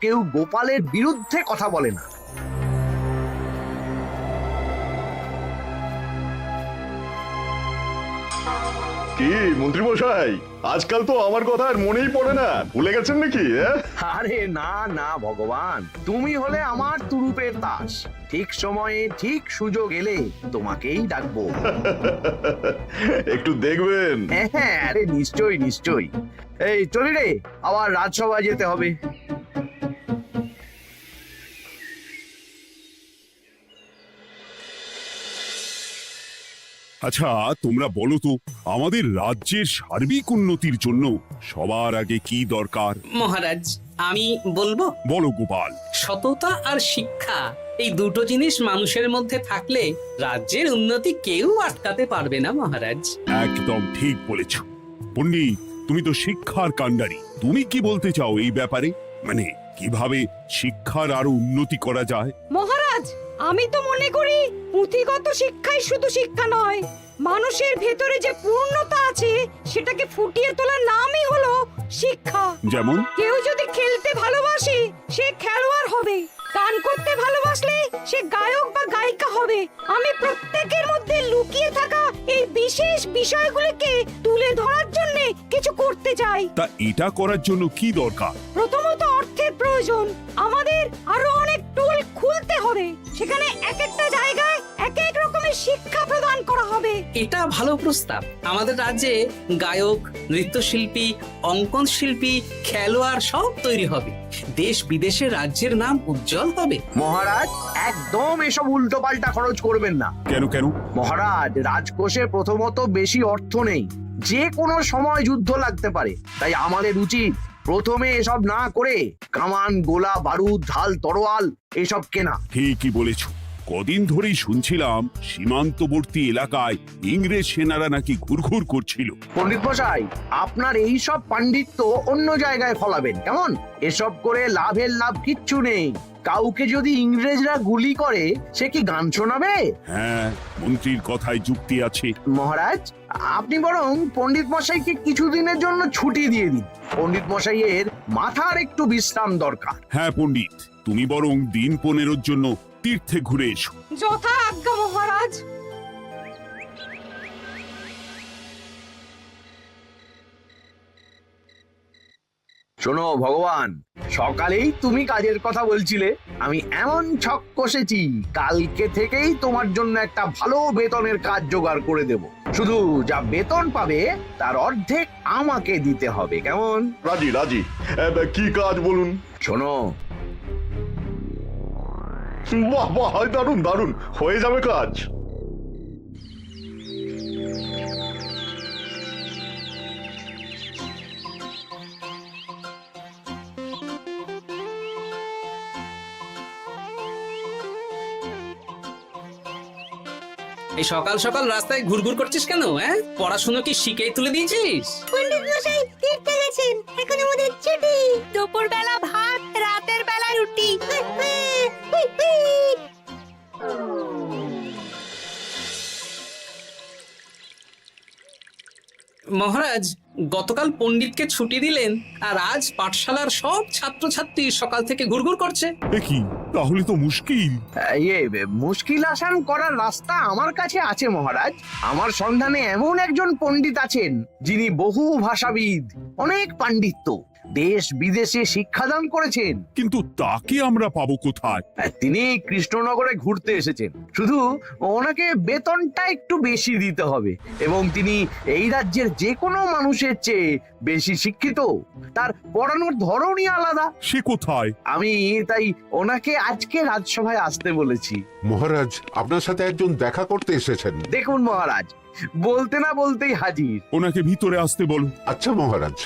কেউ গোপালের বিরুদ্ধে কথা বলে না। কি মন্ত্রী মশাই, আজকাল তো আমার কথা আর মনেই পড়ে না, ভুলে গেছেন নাকি? আরে না না ভগবান, তুমি হলে আমার তুরুপের তাস। ঠিক সময়ে ঠিক সুযোগ এলে তোমাকেই ডাকবো। একটু দেখবেন। হ্যাঁ, আরে নিশ্চয়ই নিশ্চয়ই। এই চলি রে, আবার রাজসভায় যেতে হবে। আচ্ছা, তোমরা বলো তো, আমাদের রাজ্যের সার্বিক উন্নতির জন্য সবার আগে কি দরকার? মহারাজ, আমি বলবো, বলো গোপাল। সততা আর শিক্ষা, এই দুটো জিনিস মানুষের মধ্যে থাকলে রাজ্যের উন্নতি কেউ আটকাতে পারবে না মহারাজ। একদম ঠিক বলেছ পণ্ডিত, তুমি তো শিক্ষার কাণ্ডারি। তুমি কি বলতে চাও এই ব্যাপারে? মানে কিভাবে শিক্ষার আরো উন্নতি করা যায়? মহারাজ, আমি তো মনে করি পুঁথিগত শিক্ষাই শুধু শিক্ষা নয়, মানুষের ভেতরে যে পূর্ণতা আছে সেটাকে ফুটিয়ে তোলার নামই হলো শিক্ষা। যেমন? কেউ যদি খেলতে ভালোবাসে সে খেলোয়াড় হবে, গান করতে ভালোবাসলে সে গায়ক বা গায়িকা হবে। আমি প্রত্যেকের মধ্যে লুকিয়ে থাকা এই বিশেষ বিষয়গুলিকে তুলে ধরার জন্য কিছু করতে চাই। তা এটা করার জন্য কি দরকার? প্রথমত অর্থের প্রয়োজন। আমাদের আরো অনেক টুল খুলতে হবে, সেখানে এক একটা জায়গায় এক এক রকমের শিক্ষা প্রদান করা হবে। এটা ভালো প্রস্তাব। আমাদের রাজ্যে গায়ক, নৃত্যশিল্পী, অঙ্কন শিল্পী, খেলোয়াড় সব তৈরি হবে। দেশ বিদেশে রাজ্যের নাম উজ্জ্বল হবে। মহারাজ, একদম এসব উল্টো পাল্টা খরচ করবেন না। কেন কেন? মহারাজ, রাজকোষে প্রথমত বেশি অর্থ নেই, যে কোনো সময় যুদ্ধ লাগতে পারে। তাই আমাদের উচিত প্রথমে এসব না করে কামান, গোলা বারুদ, ঢাল, তরোয়াল এসব কেনা। ঠিকই বলেছ। কদিন ধরেই শুনছিলাম সীমান্তবর্তী এলাকায় ইংরেজ সেনারা নাকি ঘুরঘুর করছিল। পণ্ডিত মশাই, আপনার এই সব পাণ্ডিত্য অন্য জায়গায় ফলাবেন কেমন? এসব করে লাভের লাভ কিচ্ছু নেই। কাউকে যদি ইংরেজরা গুলি করে সে কি গান শোনাবে? হ্যাঁ, মন্ত্রীর কথায় যুক্তি আছে। মহারাজ, আপনি বরং পণ্ডিত মশাইকে কিছুদিনের জন্য ছুটি দিয়ে দিন। পণ্ডিত মশাইয়ের মাথার একটু বিশ্রাম দরকার। হ্যাঁ পণ্ডিত, তুমি বরং দিন 15 জন্য তীর্থে ঘুরে এসো। যথা আজ্ঞা মহারাজ। শোনো ভগবান, সকালেই তুমি কাজের কথা বলছিলে, আমি এমন ছক কষেছি কালকে থেকেই তোমার জন্য একটা ভালো বেতনের কাজ জোগাড় করে দেব। শুধু যা বেতন পাবে তার অর্ধেক আমাকে দিতে হবে, কেমন? রাজি রাজি। কি কাজ বলুন? শোনো, বাহ বাহ, দারুণ দারুণ, হয়ে যাবে কাজ। এই সকাল সকাল রাস্তায় ঘুরঘুর করছিস কেন? হ্যাঁ, পড়াশুনো কি শিখেই তুলে দিয়েছিস? পণ্ডিত মশাই তীর্থে গেছেন, এখন আমাদের ছুটি। দুপুর বেলা ভাত, রাতের বেলা রুটি। মহারাজ, গতকাল পণ্ডিতকে ছুটি দিলেন আর আজ পাঠশালার সব ছাত্রছাত্রী সকাল থেকে ঘুরঘুর করছে। এ কি, তাহলে তো মুশকিল। মুশকিল আসান করার রাস্তা আমার কাছে আছে মহারাজ। আমার সন্ধানে এমন একজন পণ্ডিত আছেন যিনি বহু ভাষাবিদ, অনেক পাণ্ডিত্য, দেশ বিদেশে শিক্ষাদান করেছেন। কিন্তু তাকে আমরা পাবো কোথায়? তিনি কৃষ্ণনগরে ঘুরতে এসেছেন। শুধু ওনাকে বেতনটা একটু বেশি দিতে হবে, এবং তিনি এই রাজ্যের যে কোনো মানুষের চেয়ে বেশি শিক্ষিত। তার পড়ানোর ধরনই আলাদা। সে কোথায়? আমি তাই ওনাকে আজকে রাজসভায় আসতে বলেছি। মহারাজ, আপনার সাথে একজন দেখা করতে এসেছেন। দেখুন মহারাজ, বলতে না বলতেই হাজির। ওনাকে ভিতরে আসতে বলো। আচ্ছা মহারাজ।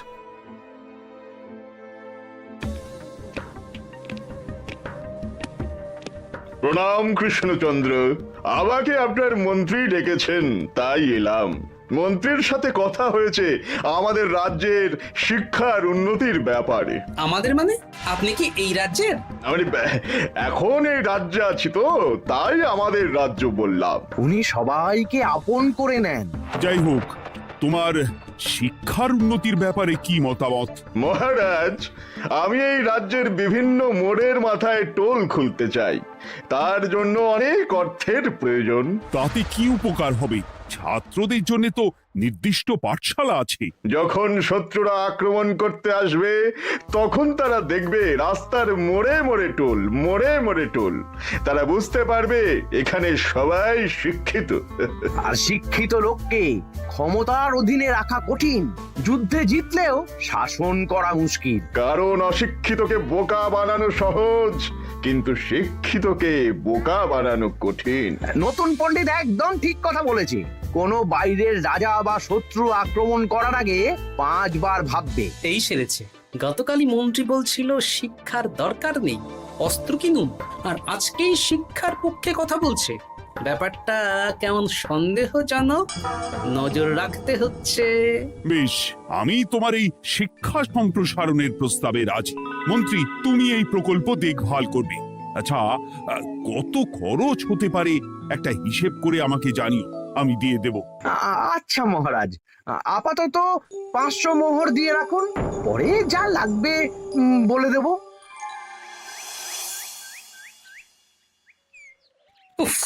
প্রণাম কৃষ্ণচন্দ্র, আমাকে আপনার মন্ত্রী ডেকেছেন তাই এলাম। মন্ত্রীর সাথে কথা হয়েছে আমাদের রাজ্যের শিক্ষার উন্নতির ব্যাপারে। আমাদের মানে? আপনি কি এই রাজ্যের? মানে এখন এই রাজ্যে আছি তো, তাই আমাদের রাজ্য বললাম। উনি সবাইকে আপন করে নেন। যাই হোক, তোমার শিক্ষার উন্নতির ব্যাপারে কি মতামত? মহারাজ, আমি এই রাজ্যের বিভিন্ন মোড়ের মাথায় টোল খুলতে চাই। তার জন্য অনেক অর্থের প্রয়োজন। তাতে কি উপকার হবে? ছাত্রদের জন্য তো নির্দিষ্ট পাঠশালা আছে। যখন শত্রুরা আক্রমণ করতে আসবে তখন তারা দেখবে রাস্তার মোড়ে মোড়ে টোল, মোড়ে মোড়ে টোল। তারা বুঝতে পারবে এখানে সবাই শিক্ষিত। আর শিক্ষিত লোককে ক্ষমতার অধীনে রাখা কঠিন, যুদ্ধে জিতলেও শাসন করা মুশকিল। কারণ অশিক্ষিতকে বোকা বানানো সহজ, কিন্তু শিক্ষিতকে বোকা বানানো কঠিন। নতুন পণ্ডিত একদম ঠিক কথা বলেছে। কোনো বাইরের রাজা বা শত্রু আক্রমণ করার আগে 5 বার ভাববে। এই সেরেছে। গতকালই মন্ত্রী বলছিল শিক্ষার দরকার নেই, অস্ত্র কিনুন, আর আজকেই শিক্ষার পক্ষে কথা বলছে। ব্যাপারটা কেমন সন্দেহজনক, নজর রাখতে হচ্ছে। বেশ, আমি তোমার এই শিক্ষা সম্প্রসারণের প্রস্তাবে রাজি। মন্ত্রী, তুমি এই প্রকল্প দেখভাল করবে। আচ্ছা, কত খরচ হতে পারে একটা হিসেব করে আমাকে জানিও, আমি দিয়ে দেব। আচ্ছা মহারাজ, আপাতত 500 মোহর দিয়ে রাখুন, পরে যা লাগবে বলে দেব। উফ,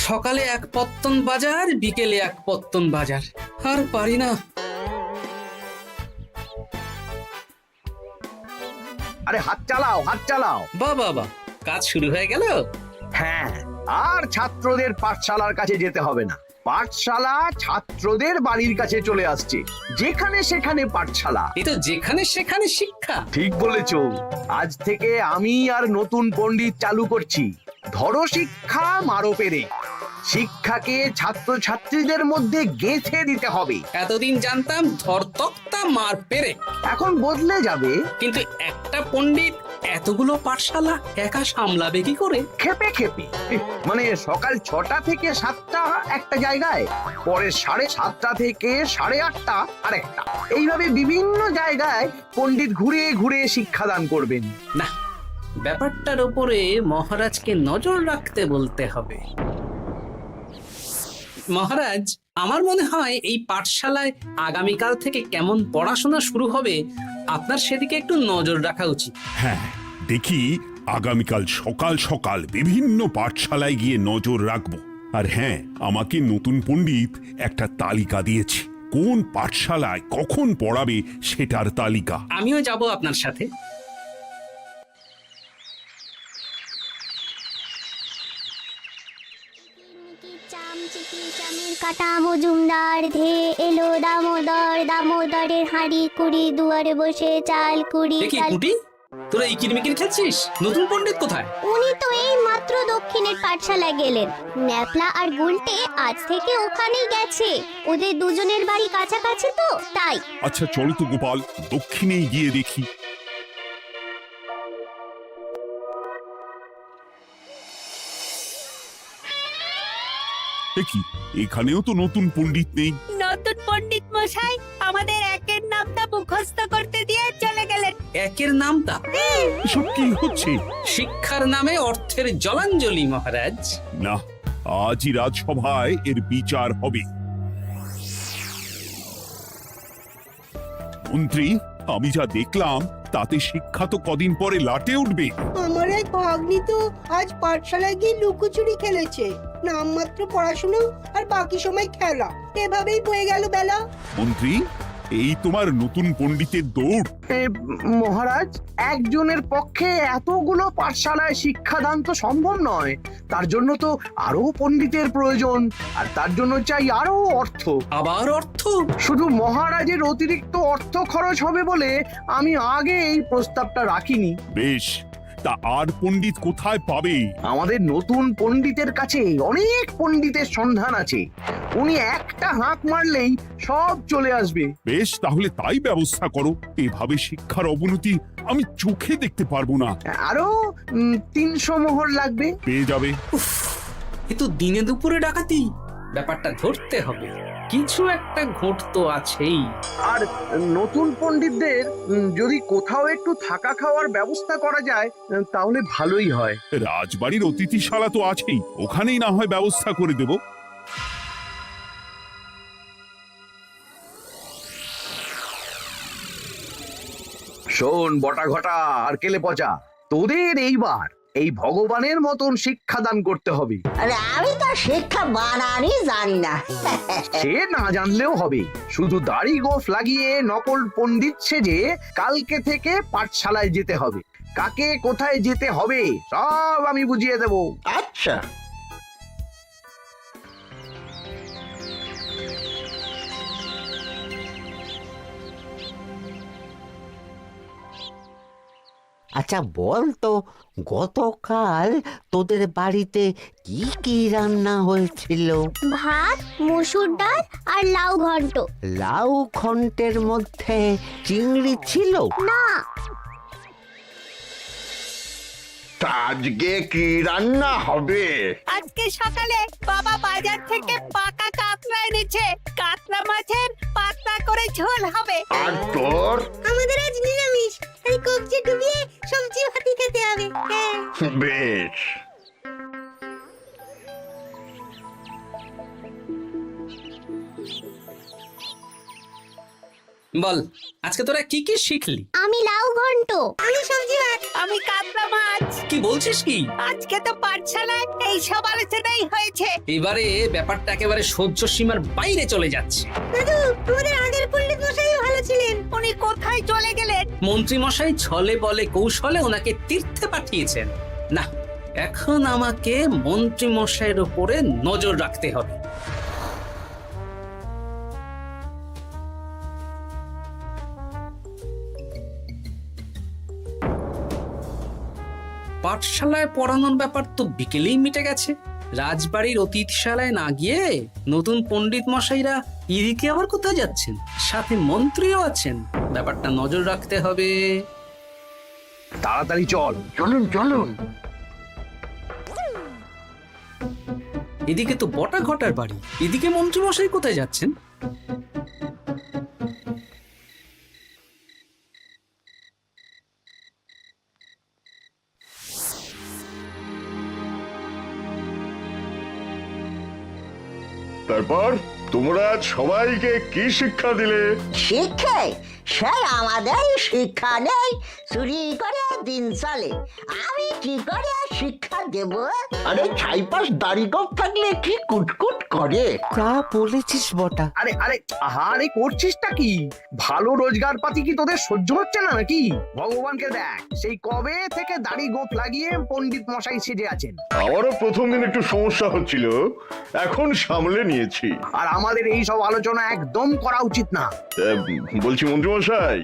সকালে এক পত্তন বাজার, বিকেলে এক পত্তন বাজার, আর পারি না। আরে হাত চালাও, হাত চালাও। বাবা, কাজ শুরু হয়ে গেল। হ্যাঁ, আর ছাত্রদের পাঠশালার কাছে যেতে হবে না। পাঠশালা ছাত্রদের বাড়ির কাছে চলে আসছে। যেখানে সেখানে পাঠশালা। এই তো যেখানে সেখানে শিক্ষা। ঠিক বলেছো। আজ থেকে আমি আর নতুন পণ্ডিত চালু করছি। ধরো শিক্ষা, মারো পেরে। শিক্ষাকে ছাত্রছাত্রীদের মধ্যে গেঁথে দিতে হবে। এতদিন জানতাম ধরতক্তা মার পেরে, এখন বদলে যাবে। কিন্তু একটা পণ্ডিত এতগুলো পাঠশালা একা সামলাবে কি করে? খেপে খেপে। মানে সকাল 6টা থেকে 7টা একটা জায়গায়, পরে 7:30 থেকে 8:30 আরেকটা। এইভাবে বিভিন্ন জায়গায় পণ্ডিত ঘুরে ঘুরে শিক্ষাদান করবেন। না, ব্যাপারটার উপরে মহারাজকে নজর রাখতে বলতে হবে। মহারাজ, আমার মনে হয় এই পাঠশালায় আগামীকাল থেকে কেমন পড়াশোনা শুরু হবে, আপনার সেদিকে একটু নজর রাখা উচিত। হ্যাঁ, দেখি আগামীকাল সকাল সকাল বিভিন্ন পাঠশালায় গিয়ে নজর রাখবো। আর হ্যাঁ, আমাকে নতুন পণ্ডিত একটা তালিকা দিয়েছে, কোন পাঠশালায় কখন পড়াবে সেটার তালিকা। আমিও যাব আপনার সাথে। কাটা মজুমদার ধে এলো দামোদর, দামোদরের হাঁড়ি কুড়ি, দুয়ারে বসে চাল কুড়ি। দেখি কুটি, তোরা এই কিরমিকির খেলছিস? নতুন পণ্ডিত কোথায়? উনি তো এই মাত্র দক্ষিণের পাঠশালায় গেলেন। ন্যাপলা আর গুলটে আজ থেকে ওখানেই গেছে। ওদের দুজনের বাড়ি কাছাকাছি তো, তাই। আচ্ছা চলো তো গোপাল, দক্ষিণেই গিয়ে দেখি। দেখি এখানেও তো নতুন পণ্ডিত নেই। নতুন পণ্ডিত মশাই আমাদের একের নামটা মুখস্থ করতে দিয়ে চলে গেলেন। একের নামটা? এসব কি হচ্ছে? শিক্ষার নামে অর্থের জলাঞ্জলি মহারাজ। না, আজই রাজসভায় এর বিচার হবে। মন্ত্রী, আমি যা দেখলাম তাতে শিক্ষা তো কদিন পরে লাটে উঠবে। আমার এক ভাগ্নি তো আজ পাঠশালায় গিয়ে লুকোচুরি খেলেছে। নামমাত্র পড়াশুনো আর বাকি সময় খেলা, এভাবেই বয়ে গেল বেলা। মন্ত্রী, এই তোমার নতুন পণ্ডিতের দৌড়। মহারাজ, একজনের পক্ষে এতগুলো পাঠশালায় শিক্ষাদান তো সম্ভব নয়। তার জন্য তো আরো পণ্ডিতের প্রয়োজন, আর তার জন্য চাই আরো অর্থ। আবার অর্থ? শুধু মহারাজের অতিরিক্ত অর্থ খরচ হবে বলে আমি আগে এই প্রস্তাবটা রাখিনি। বেশ, তা আর পণ্ডিত কোথায় পাবে? আমাদের নতুন পণ্ডিতের কাছে অনেক পণ্ডিতের সন্ধান আছে। উনি একটা হাঁক মারলেই সব চলে আসবে। বেশ, তাহলে তাই ব্যবস্থা করো। এভাবে শিক্ষার অবনতি আমি চোখে দেখতে পারবো না। আরো 300 মোহর লাগবে। পেয়ে যাবে। এ তো দিনে দুপুরে ডাকাতি। ব্যাপারটা ধরতে হবে, কিছু একটা ঘোট তো আছেই। আর নতুন পণ্ডিতদের যদি কোথাও একটু থাকা খাওয়ার ব্যবস্থা করা যায় তাহলে ভালোই হয়। রাজবাড়ির অতিথিশালা তো আছেই, ওখানেই না হয় ব্যবস্থা করে দেব। শোন বটা ঘটা আর কেলে পচা, তোদের এইবার এই ভগবানের মতন শিক্ষাদান করতে হবে। আরে আমি তো শিক্ষা বানানই জানি না। সে না জানলেও হবে, শুধু দাড়ি গোফ লাগিয়ে নকল পণ্ডিত সেজে কালকে থেকে পাঠশালায় যেতে হবে। কাকে কোথায় যেতে হবে সব আমি বুঝিয়ে দেব। আচ্ছা, আচ্ছা বল তো, গতকাল তোদের বাড়িতে কি কি রান্না হয়েছিল? ভাত, মসুর ডাল আর লাউ ঘন্ট। লাউ ঘন্টের মধ্যে চিংড়ি ছিল? না, তা আজকে কি রান্না হবে? আজকে সকালে বাবা বাজার থেকে পাকা কাতলা এনেছে। কাতলা মাছের পাতলা করে ঝোল হবে। আর তোর? আমাদের আজ নিরামিষ, তাই কবজি ডুবিয়ে সবজি ভাতি খেতে হবে। বেশ। বল, আজকে তোরা কি কি শিখলি? আমি লাউ ঘন্ট। আমি সবজি ভাত। আমি কাতলা মাছ। কি বলছিস কি? আজকে তো পাঠশালায় এই সব আলোচনাই হয়েছে। এবারে ব্যাপারটা একেবারে সহ্য সীমার বাইরে চলে যাচ্ছে। দাদু, আমাদের আগের পণ্ডিত মশাই ভালো ছিলেন। উনি কোথায় চলে গেলেন? মন্ত্রী মশাই ছলে বলে কৌশলে ওনাকে তীর্থে পাঠিয়েছেন। না, এখন আমাকে মন্ত্রী মশাইয়ের উপরে নজর রাখতে হবে। পাঠশালায় পড়ানোর ব্যাপার তো বিকেলেই মিটে গেছে। রাজবাড়ির অতিথিশালায় না গিয়ে নতুন পণ্ডিত মশাইরা এদিকে আবার কোথায় যাচ্ছেন? সাথে মন্ত্রীও আছেন, ব্যাপারটা নজর রাখতে হবে। তাড়াতাড়ি চল। চলুন চলুন। এদিকে তো বটা ঘটার বাড়ি, এদিকে মন্ত্রী মশাই কোথায় যাচ্ছেন? তারপর তোমরা সবাইকে কি শিক্ষা দিলে? শিক্ষা স্যার আমাদের শিক্ষা নেই, চুরি করে দিন চলে। আমি কি করে শিক্ষা দেব? আরে ছাইপাশ দাড়ি গোঁফ থাকলে কি কুটকুট করে। তা বলেছিস বটা। আরে আরে আহারে করছিসটা কি? ভালো রোজগার পাতি কি তোদের সহ্য হচ্ছে না নাকি? ভগবানকে দেখ, সেই কবে থেকে দাড়ি গোঁফ লাগিয়ে পণ্ডিত মশাই সেজে আছেন। আমারও প্রথম দিন একটু সমস্যা হচ্ছিল, এখন সামলে নিয়েছি। আর আমাদের এই সব আলোচনা একদম করা উচিত না। বলছি মন্ত্রীমশাই,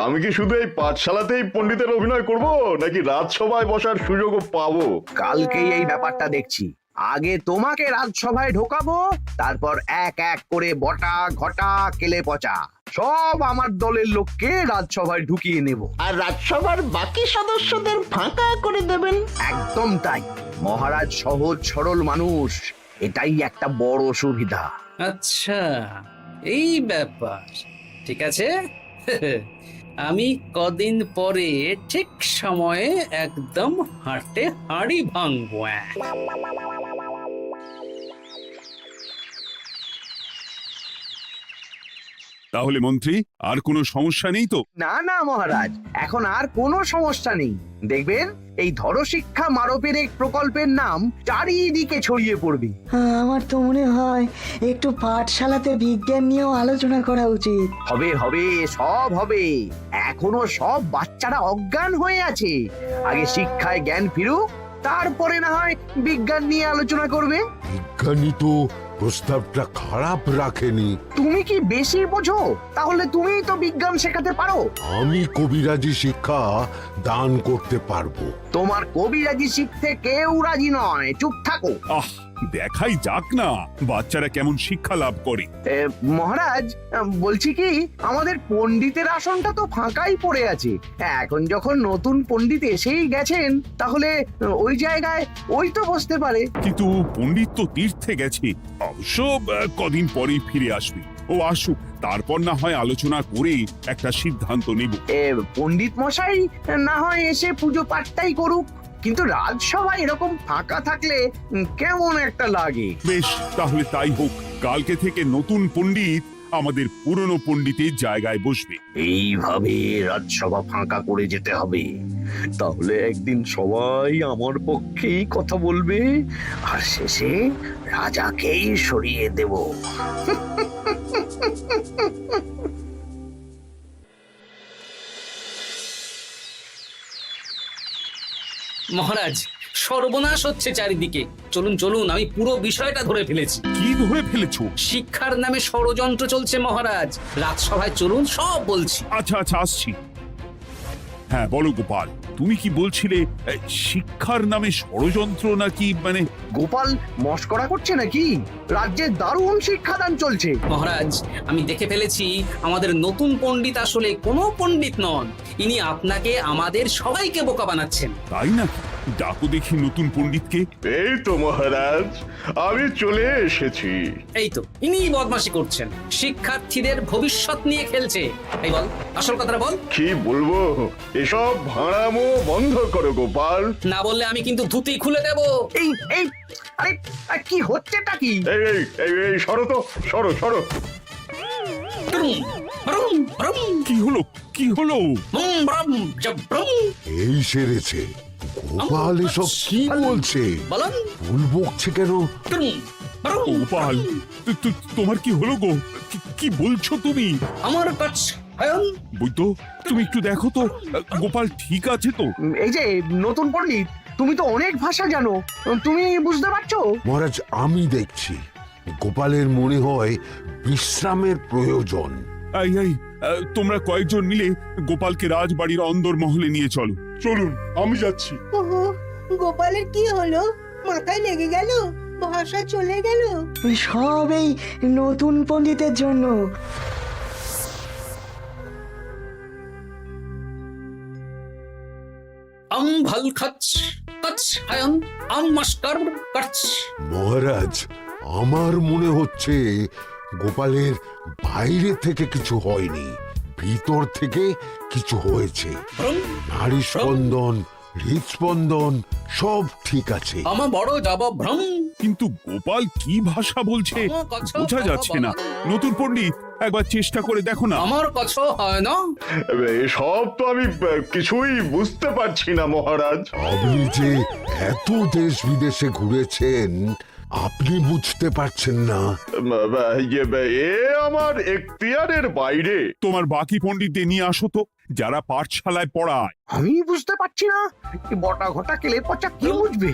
আমি কি শুধু এই পাঠশালাতেই পণ্ডিতের অভিনয় করব, নাকি রাজসভায় বসার সুযোগও পাবো? কালকেই এই ব্যাপারটা দেখছি। আগে তোমাকে রাজসভায় ঢোকাবো, তারপর এক এক করে বটা ঘটা কেলে পচা সব আমার দলের লোককে রাজসভায় ঢুকিয়ে নেব। আর রাজসভার বাকি সদস্যদের ফাঁকা করে দেবেন। একদম তাই। মহারাজ সহজ সরল মানুষ, এটাই একটা বড় সুবিধা। আচ্ছা, এই ব্যাপার। ঠিক আছে, আমি কদিন পরে ঠিক সময়ে একদম হাটে হাড়ি ভাঙবো। তাহলে মন্ত্রী, আর কোনো সমস্যা নেই তো? না না মহারাজ, এখন আর কোনো সমস্যা নেই। দেখবেন এই ধরশিক্ষা মারপের এক প্রকল্পের নাম চারিদিকে ছড়িয়ে পড়বে। আমার তো মনে হয় একটু পাঠশালাতে বিজ্ঞান নিয়েও আলোচনা করা উচিত। হবে হবে, সব হবে। এখনো সব বাচ্চারা অজ্ঞান হয়ে আছে। আগে শিক্ষায় জ্ঞান ফিরুক, তারপরে না হয় বিজ্ঞান নিয়ে আলোচনা করবে। বিজ্ঞানী তো প্রস্তাবটা খারাপ রাখেনি। তুমি কি বেশি বোঝো? তাহলে তুমিই তো বিজ্ঞান শেখাতে পারো। আমি কবিরাজি শিক্ষা দান করতে পারবো। তোমার কবিরাজি শিখতে কেউ রাজি নয়, চুপ থাকো। আহ, দেখাই যাক না বাচ্চারা কেমন শিক্ষা লাভ করে। মহারাজ, বলছি কি, আমাদের পণ্ডিতের আসনটা তো ফাঁকাই পড়ে আছে। এখন যখন নতুন পণ্ডিত এসেই গেছেন, তাহলে ওই জায়গায় ওই তো বসতে পারে। কিন্তু পণ্ডিত তো তীর্থে গেছে, অবশ্য কদিন পরেই ফিরে আসবে। ও আসুক, তারপর না হয় আলোচনা করে একটা সিদ্ধান্ত নেব। পণ্ডিত মশাই না হয় এসে পুজো পাঠটাই করুক, কিন্তু রাজসভা এরকম ফাঁকা থাকলে কেমন একটা লাগে। বেশ, তাহলে তাই হোক। কালকে থেকে নতুন পণ্ডিত আমাদের পুরনো পণ্ডিতের জায়গায় বসবে। এইভাবে রাজসভা ফাঁকা করে যেতে হবে, তাহলে একদিন সবাই আমার পক্ষেই কথা বলবে আর শেষে রাজাকেই সরিয়ে দেব। মহারাজ, সর্বনাশ হচ্ছে চারিদিকে। চলুন চলুন, আমি পুরো বিষয়টা ধরে ফেলেছি। কি ধরে ফেলেছো? শিক্ষার নামে ষড়যন্ত্র চলছে মহারাজ। রাজসভায় চলুন, সব বলছি। আচ্ছা আচ্ছা, আসছি। হ্যাঁ বলো গোপাল, তুমি কি বলছিলে শিক্ষার নামে ষড়যন্ত্র নাকি? মানে গোপাল মস্করা করছে নাকি? রাজ্যে দারুণ শিক্ষাদান চলছে। মহারাজ, আমি দেখে ফেলেছি আমাদের নতুন পণ্ডিত আসলে কোনো পণ্ডিত নন। ইনি আপনাকে, আমাদের সবাইকে বোকা বানাচ্ছেন। তাই নাকি? ডাকো দেখি নতুন পণ্ডিতকে। এই তো মহারাজ, আমি চলে এসেছি। এই তো ইনি বদমাশি করছেন, শিক্ষার্থীদের ভবিষ্যৎ নিয়ে খেলছে। এই বল, আসল কথাটা বল। কি বলবো, এসব ভাড়ামো বন্ধ করো গোপাল। না বললে আমি কিন্তু ধুতি খুলে দেব। এই এই আরে আরে, কি হচ্ছেটা কি? এই এই এই এই সরো তো, সরো সরো। ব্রুম, ব্রুম, ব্রুম, কি হলো? কি হলো? বুম, ব্রুম, জব, ব্রুম। এই সেরেছে। গোপাল এসব কি বলছে? বলুন। ভুল বকছে কেন? ব্রুম, ব্রুম, গোপাল, তোমার কি হলো গো? কি বলছো তুমি? আমার কাছে আয়ন। বৈদ্য, তুমি একটু দেখো তো গোপাল ঠিক আছে তো? এই যে নতুন পণ্ডিত, তুমি তো অনেক ভাষা জানো, তুমি বুঝতে পারছো? মহারাজ, আমি দেখছি গোপালের মনে হয় বিশ্রামের প্রয়োজন। এই এই, তোমরা কয়েকজন মিলে গোপালকে রাজবাড়ির অন্দর মহলে নিয়ে চলো। চলুন, আমি যাচ্ছি। ওহো, গোপালের কি হলো? মাথায় লেগে গেল? ভাষা চলে গেল? ওই সব এই নতুন পণ্ডিতের জন্য। আম ভাল খাচ কাচ আয়ন, আম মাস্টার কাচ। মহারাজ, আমার মনে হচ্ছে গোপালের বাইরে থেকে কিছু হয়নি, ভিতর থেকে কিছু হয়েছে। ব্রুম, নারী স্পন্দন, হৃদস্পন্দন সব ঠিক আছে। আমার বড় যাব ভ্রম। কিন্তু গোপাল কি ভাষা বলছে বোঝা যাচ্ছে না। নতুন পণ্ডিত, একবার চেষ্টা করে দেখো না। আমার কাছে হয় না। এসব তো আমি কিছুই বুঝতে পারছি না মহারাজ। আপনি যে এত দেশ বিদেশে ঘুরেছেন, আপনি বুঝতে পারছেন না? এ আমার এখতিয়ারের বাইরে। তোমার বাকি পণ্ডিতদের নিয়ে আসো তো, যারা পাঠশালায় পড়ায়। আমি বুঝতে পারছি না, এই বটা ঘটা কেলে পচা কি বুঝবে?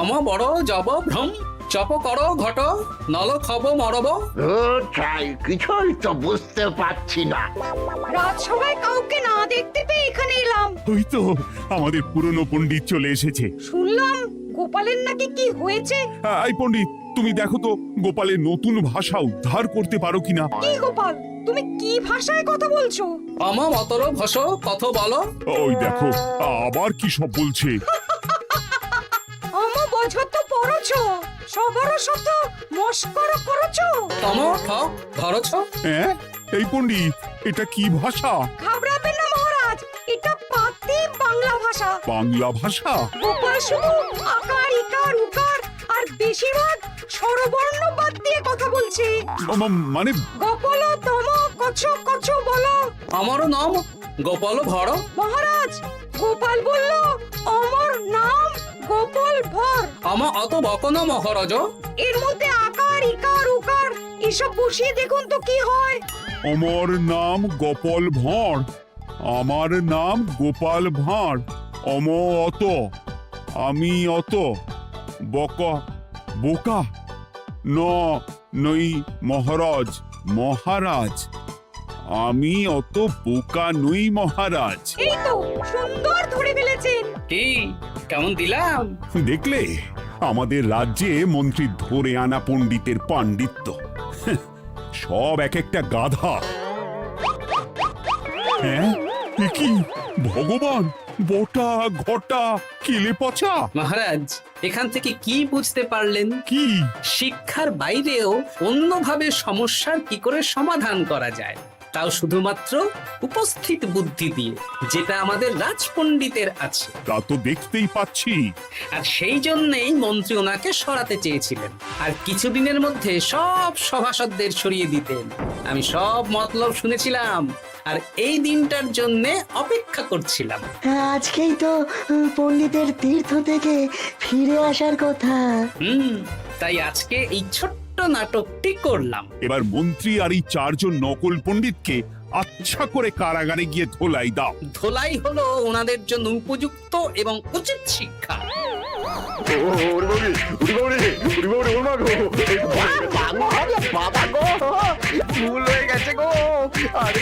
আমার বড় যাব ভ্রম। চপ করো ঘট, নল খাব মরব। কিছুই তো বুঝতে পারছি না। রাজসভায় কাউকে না দেখতে পেয়ে এখানে এলাম। ওই তো আমাদের পুরনো পণ্ডিত চলে এসেছে। শুনলাম গোপালের নাকি কি হয়েছে। এই পণ্ডিত, তুমি দেখো তো গোপালের নতুন ভাষা উদ্ধার করতে পারো কিনা। কি গোপাল, তুমি কি ভাষায় কথা বলছো? আমার মতর ভাষা কথা বলো। ওই দেখো আবার কি সব বলছে। আমো বোঝো তো পড়ছো, সবারও সাথে মস্করা করছো। তমো ঠক ধরছ। হ্যাঁ, এই পণ্ডিত, এটা কি ভাষা? ঘাবড়াবেন না মহারাজ, এটা পাতি বাংলা ভাষা। বাংলা ভাষা? গোপাল শুধু আকার ইকার উকার আর বেশিরভাগ স্বরবর্ণ বাদ দিয়ে কথা বলছে। মানে গোপাল তম কছ কছ বলো। আমারও নাম গোপাল ভর। মহারাজ, গোপাল বলল আমার নাম গোপাল ভর। আমার অত বকনা মহারাজ। এর মধ্যে আকার ইকার উকার এসব বসিয়ে দেখুন তো কি হয়। আমার নাম গোপাল ভাঁড়। আমার নাম গোপাল ভাঁড়। অম অত, আমি অত, বকা বোকা, ন নই মহারাজ। মহারাজ, আমি অত বোকা নই মহারাজ। এই তো সুন্দর ধরে ফেলেছেন। কি কেমন দিলাম? দেখলে, আমাদের রাজ্যে মন্ত্রী ধরে আনা পণ্ডিতের পাণ্ডিত্য। সব এক একটা গাধা। হ্যাঁ, এ কি ভগবান, বটা ঘটা কেলে পচা। মহারাজ, এখান থেকে কি বুঝতে পারলেন? কি? শিক্ষার বাইরেও অন্যভাবে সমস্যার কি করে সমাধান করা যায়। তাও শুধুমাত্র উপস্থিত বুদ্ধি দিয়ে, যেটা আমাদের রাজপণ্ডিতের আছে। তা তো দেখতেই পাচ্ছি। আর সেই জন্যেই মন্ত্রী ওনাকে সরাতে চেয়েছিলেন, আর কিছুদিনের মধ্যে সব সভাসদদের সরিয়ে দিতেন। আমি সব মতলব শুনেছিলাম, আর এই দিনটার জন্যে অপেক্ষা করছিলাম। আজকেই তো পণ্ডিতের তীর্থ থেকে ফিরে আসার কথা। তাই আজকে এই ছোট্ট নাটকটি করলাম। এবার মন্ত্রী আর এই 4 জন নকল পণ্ডিতকে আচ্ছা করে কারাগারে গিয়ে ধোলাই দাও। ধোলাই হলো ওনাদের জন্য উপযুক্ত এবং উচিত শিক্ষা। ভুল হয়ে গেছে গো। আরে